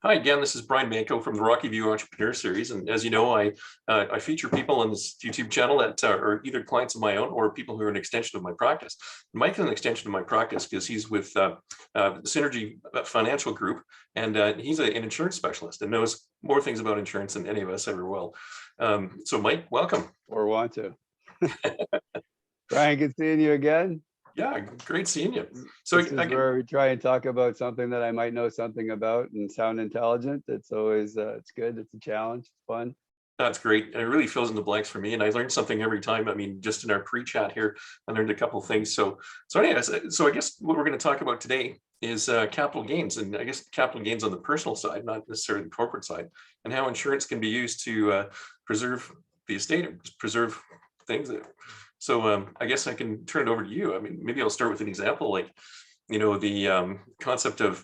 Hi again, this is Brian Manco from the Rocky View Entrepreneur Series. And as you know, I feature people on this YouTube channel that are either clients of my own or people who are an extension of my practice. Mike's an extension of my practice because he's with Synergy Financial Group, and he's an insurance specialist and knows more things about insurance than any of us ever will. So Mike, welcome. Or want to. Brian, good seeing you again. Yeah, great seeing you. So this is where we try and talk about something that I might know something about and sound intelligent. It's always it's good. It's a challenge. It's fun. That's great. And it really fills in the blanks for me. And I learned something every time. I mean, just in our pre-chat here, I learned a couple of things. So anyways, so I guess what we're going to talk about today is capital gains, and I guess capital gains on the personal side, not necessarily the corporate side, and how insurance can be used to preserve the estate, or preserve things. So I guess I can turn it over to you. I mean, maybe I'll start with an example, like, the concept of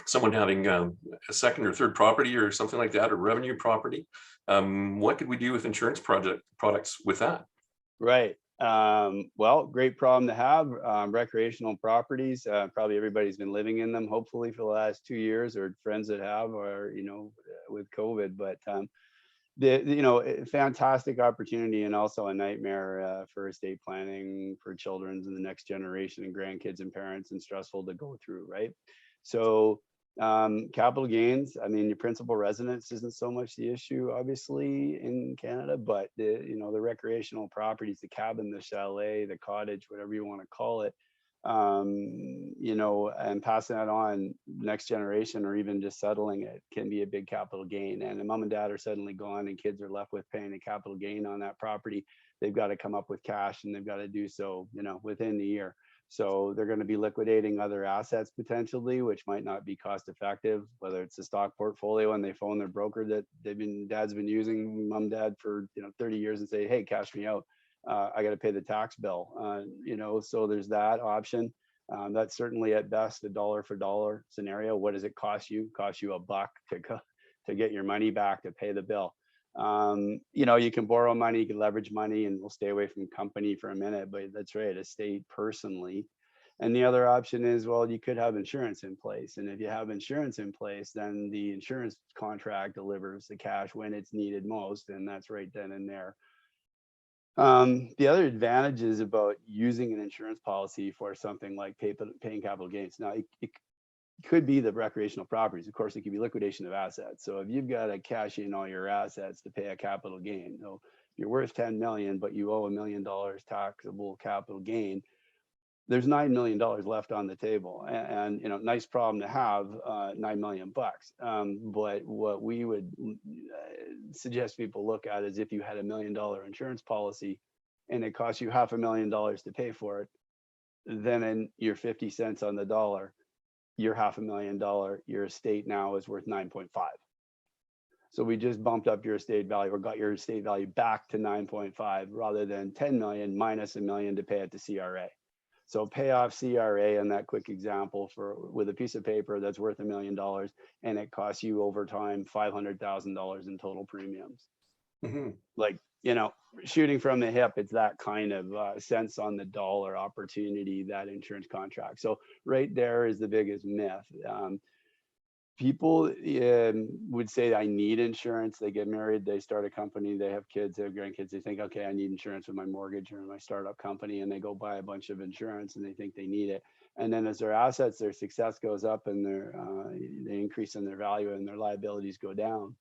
someone having a second or third property or something like that, or revenue property. What could we do with insurance products with that? Right. Well, great problem to have. Recreational properties. Probably everybody's been living in them, hopefully, for the last 2 years, or friends that have, or with COVID. But fantastic opportunity, and also a nightmare for estate planning for children's and the next generation and grandkids and parents, and stressful to go through, right? So capital gains, I mean, your principal residence isn't so much the issue, obviously, in Canada, but the recreational properties, the cabin, the chalet, the cottage, whatever you want to call it, and passing that on next generation, or even just settling it, can be a big capital gain. And the mom and dad are suddenly gone and kids are left with paying a capital gain on that property. They've got to come up with cash, and they've got to do so, within the year. So they're going to be liquidating other assets potentially, which might not be cost effective, whether it's a stock portfolio, and they phone their broker that dad's been using, mom, dad, for 30 years, and say, hey, cash me out. I got to pay the tax bill, so there's that option. That's certainly at best a dollar for dollar scenario. What does it cost you? Cost you $1 to get your money back, to pay the bill. You can borrow money, you can leverage money, and we'll stay away from company for a minute, but that's right, estate personally. And the other option is, well, you could have insurance in place. And if you have insurance in place, then the insurance contract delivers the cash when it's needed most, and that's right then and there. The other advantages about using an insurance policy for something like paying capital gains. Now, it could be the recreational properties. Of course, it could be liquidation of assets. So if you've got to cash in all your assets to pay a capital gain, you're worth 10 million, but you owe $1 million taxable capital gain, there's $9 million left on the table, and nice problem to have, $9 million bucks. But what we would suggest people look at is, if you had $1 million insurance policy and it costs you $500,000 to pay for it, then in your 50 cents on the dollar, your $500,000, your estate now is worth 9.5. So we just bumped up your estate value, or got your estate value back to 9.5, rather than 10 million minus $1 million to pay it to CRA. So pay off CRA in that quick example with a piece of paper that's worth $1 million, and it costs you over time $500,000 in total premiums. Mm-hmm. Like, shooting from the hip, it's that kind of cents on the dollar opportunity, that insurance contract. So right there is the biggest myth. People would say, I need insurance. They get married, they start a company, they have kids, they have grandkids. They think, okay, I need insurance with my mortgage or my startup company, and they go buy a bunch of insurance, and they think they need it. And then as their assets, their success goes up, and they increase in their value, and their liabilities go down.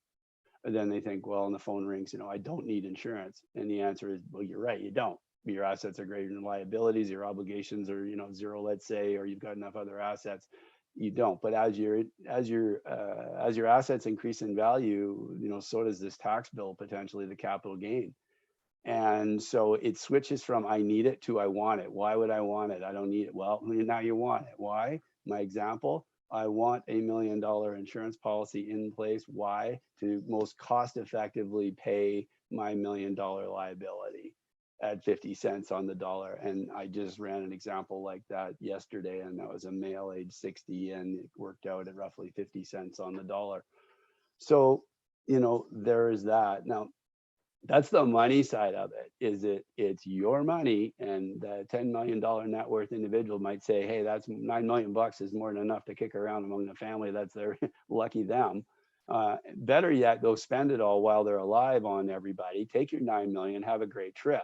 And then they think, well, and the phone rings, I don't need insurance. And the answer is, well, you're right, you don't. Your assets are greater than liabilities. Your obligations are, zero, let's say, or you've got enough other assets. You don't. But as your assets increase in value, so does this tax bill, potentially the capital gain. And so it switches from I need it to I want it. Why would I want it? I don't need it. Well, now you want it. Why? My example, I want $1 million insurance policy in place. Why? To most cost effectively pay my $1 million liability at 50 cents on the dollar. And I just ran an example like that yesterday, and that was a male age 60, and it worked out at roughly 50 cents on the dollar. So, there is that. Now, That's the money side of it. It's your money, and the $10 million net worth individual might say, hey, that's $9 million is more than enough to kick around among the family. That's their lucky them. Better yet, go spend it all while they're alive on everybody. Take your 9 million, have a great trip.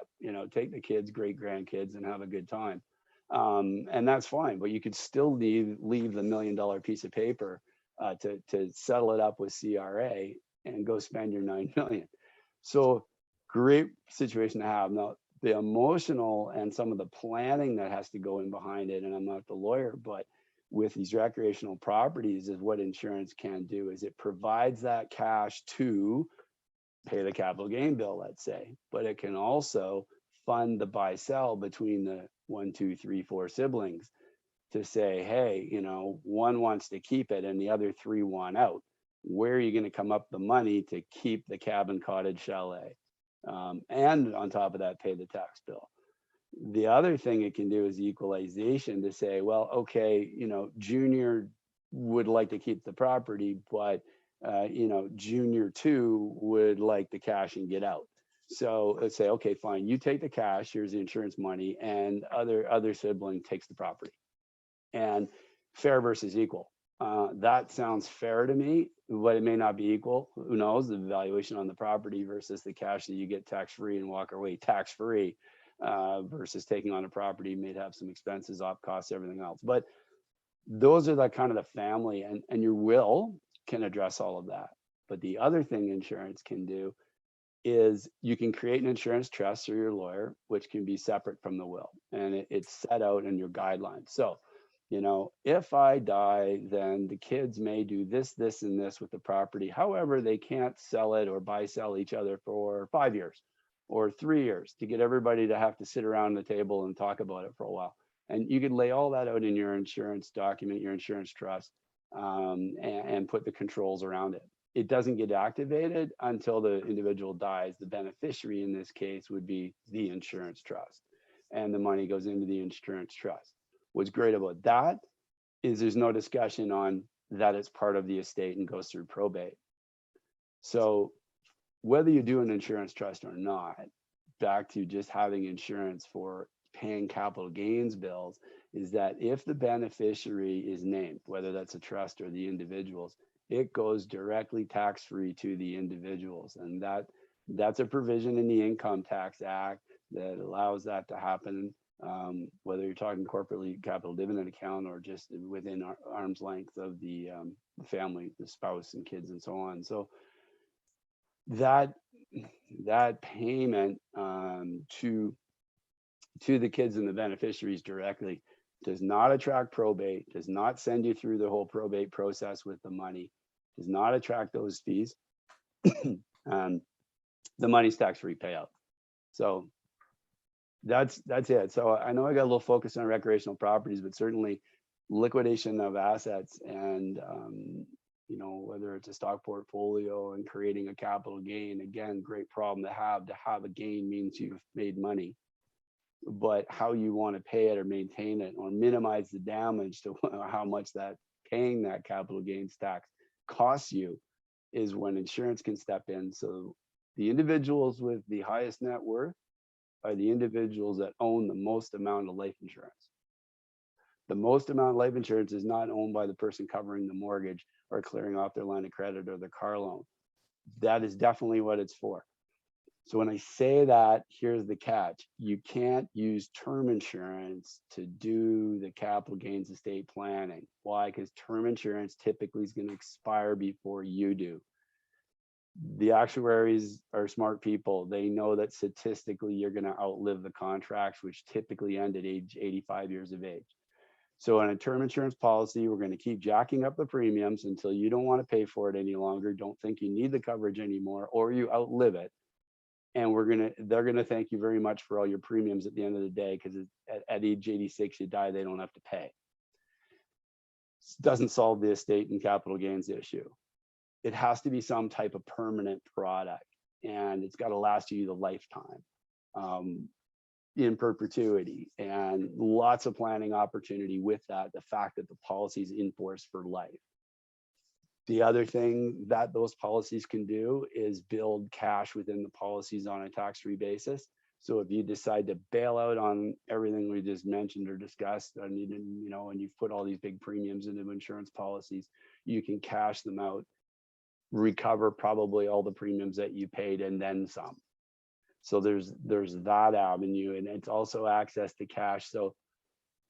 Take the kids, great grandkids, and have a good time. And that's fine, but you could still leave the $1 million piece of paper to settle it up with CRA and go spend your 9 million. So great situation to have. Now, the emotional and some of the planning that has to go in behind it, and I'm not the lawyer, but with these recreational properties is what insurance can do is it provides that cash to pay the capital gain bill, let's say, but it can also fund the buy sell between the 1, 2, 3, 4 siblings to say, hey, one wants to keep it and the other 3 want out. Where are you going to come up the money to keep the cabin, cottage, chalet? And on top of that, pay the tax bill. The other thing it can do is equalization to say, well, okay, Junior would like to keep the property, but Junior 2 would like the cash and get out. So let's say, okay, fine, you take the cash, here's the insurance money, and other sibling takes the property. And fair versus equal. That sounds fair to me, but it may not be equal. Who knows? The valuation on the property versus the cash that you get tax-free and walk away tax-free versus taking on a property may have some expenses, op costs, everything else. But those are the kind of the family, and your will can address all of that. But the other thing insurance can do is you can create an insurance trust through your lawyer, which can be separate from the will, and it's set out in your guidelines. So, if I die, then the kids may do this, this, and this with the property. However, they can't sell it or buy sell each other for 5 years or 3 years to get everybody to have to sit around the table and talk about it for a while. And you could lay all that out in your insurance document, your insurance trust, and put the controls around it. It doesn't get activated until the individual dies. The beneficiary in this case would be the insurance trust, and the money goes into the insurance trust. What's great about that is there's no discussion on that it's part of the estate and goes through probate. So whether you do an insurance trust or not, back to just having insurance for paying capital gains bills, is that if the beneficiary is named, whether that's a trust or the individuals, it goes directly tax-free to the individuals. And that's a provision in the Income Tax Act that allows that to happen, whether you're talking corporately capital dividend account or just within arm's length of the family, the spouse and kids and so on. So that payment to the kids and the beneficiaries directly does not attract probate, does not send you through the whole probate process with the money, does not attract those fees. The money's tax-free payout. So that's it. So I know I got a little focus on recreational properties, but certainly liquidation of assets and whether it's a stock portfolio and creating a capital gain, again, great problem to have. To have a gain means you've made money, but how you want to pay it or maintain it or minimize the damage to how much that paying that capital gains tax costs you is when insurance can step in. So the individuals with the highest net worth are the individuals that own the most amount of life insurance. The most amount of life insurance is not owned by the person covering the mortgage or clearing off their line of credit or the car loan. That is definitely what it's for. So when I say that, here's the catch. You can't use term insurance to do the capital gains estate planning. Why? Because term insurance typically is going to expire before you do. The actuaries are smart people. They know that statistically you're going to outlive the contracts, which typically end at age 85 years of age. So in a term insurance policy, we're going to keep jacking up the premiums until you don't want to pay for it any longer, don't think you need the coverage anymore, or you outlive it. And they're going to thank you very much for all your premiums at the end of the day, because at age 86, you die, they don't have to pay. It doesn't solve the estate and capital gains issue. It has to be some type of permanent product, and it's got to last you the lifetime. In perpetuity, and lots of planning opportunity with that. The fact that the policy is in force for life. The other thing that those policies can do is build cash within the policies on a tax-free basis. So if you decide to bail out on everything we just mentioned or discussed, and and you've put all these big premiums into insurance policies, you can cash them out, recover probably all the premiums that you paid and then some. So there's that avenue, and it's also access to cash. So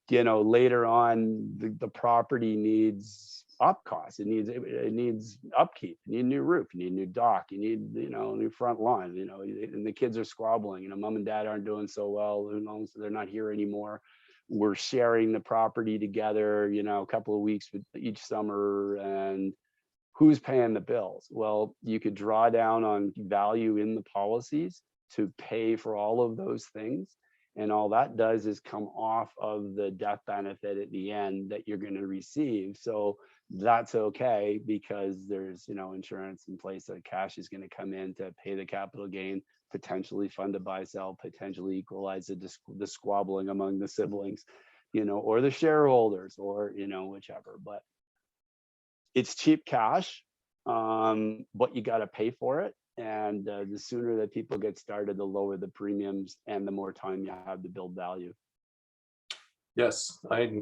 later on, the property needs up costs. It needs upkeep. You need a new roof. You need a new dock. You need new front lawn. And the kids are squabbling. Mom and dad aren't doing so well. Who knows? They're not here anymore. We're sharing the property together. A couple of weeks each summer, and who's paying the bills? Well, you could draw down on value in the policies to pay for all of those things. And all that does is come off of the death benefit at the end that you're going to receive. So that's okay, because there's, insurance in place that cash is going to come in to pay the capital gain, potentially fund a buy sell, potentially equalize the squabbling among the siblings, or the shareholders, or, whichever. But it's cheap cash, but you got to pay for it. And the sooner that people get started, the lower the premiums and the more time you have to build value. Yes, I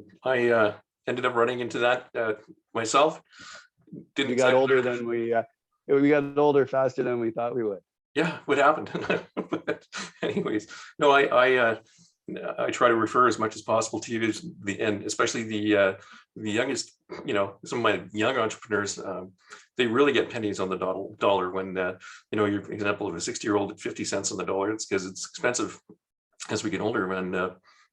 ended up running into that myself. We got older than we got older faster than we thought we would. Yeah, what happened? But anyways, no, I try to refer as much as possible to you, and especially the youngest, some of my young entrepreneurs, they really get pennies on the dollar when, your example of a 60-year-old at 50 cents on the dollar. It's because it's expensive as we get older. And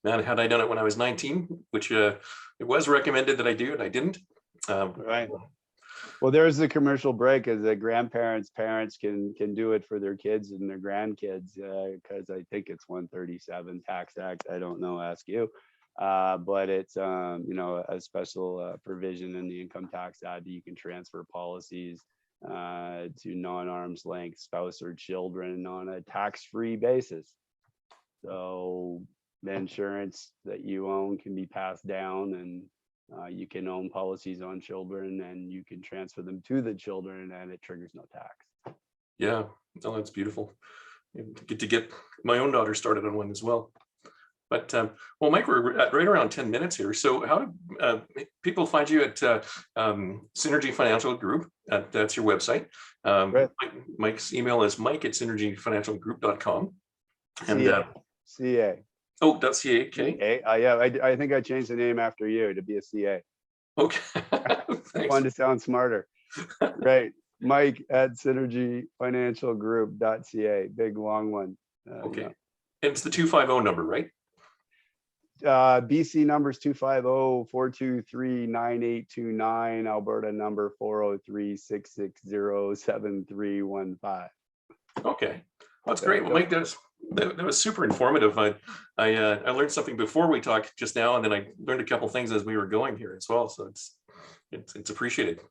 man, had I done it when I was 19, which it was recommended that I do, and I didn't. Right. Well, there's the commercial break, as the parents can do it for their kids and their grandkids, because I think it's 137 Tax Act. I don't know, ask you. But it's a special provision in the Income Tax Act that you can transfer policies to non-arm's length spouse or children on a tax-free basis. So the insurance that you own can be passed down, and you can own policies on children, and you can transfer them to the children, and it triggers no tax. Yeah, oh, that's beautiful. Get to get my own daughter started on one as well. But well, Mike, we're at right around 10 minutes here. So how do people find you at Synergy Financial Group? That's your website. Right. Mike's email is mike@synergyfinancialgroup.com. And CA. Oh, .ca. Okay. Yeah, I think I changed the name after you to be a CA. Okay. I wanted to sound smarter. Right. Mike at SynergyFinancialGroup.ca. Big long one. Okay. And it's the 250 number, right? BC numbers 250-423-9829. Alberta number 403-660-7315. Okay, that's great. Well, Mike, that was super informative. I learned something before we talked just now, and then I learned a couple things as we were going here as well. So it's appreciated.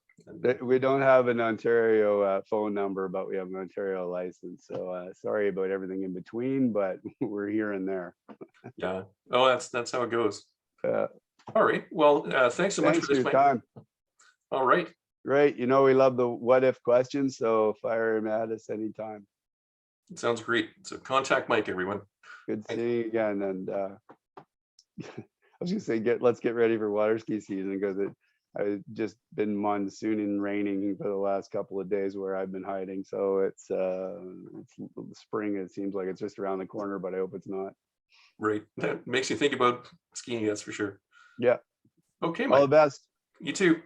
We don't have an Ontario phone number, but we have an Ontario license. So sorry about everything in between, but we're here and there. Yeah. Oh, that's how it goes. All right. Well, thanks so much for this, Mike. Time. All right. Great. We love the what if questions, so fire him at us anytime. It sounds great. So contact Mike, everyone. Good seeing you again. And I was gonna say, let's get ready for water ski season, because I've just been monsoon and raining for the last couple of days where I've been hiding. So it's spring. It seems like it's just around the corner, but I hope it's not. Right. That makes you think about skiing, that's for sure. Yeah. Okay, Mike. All the best. You too.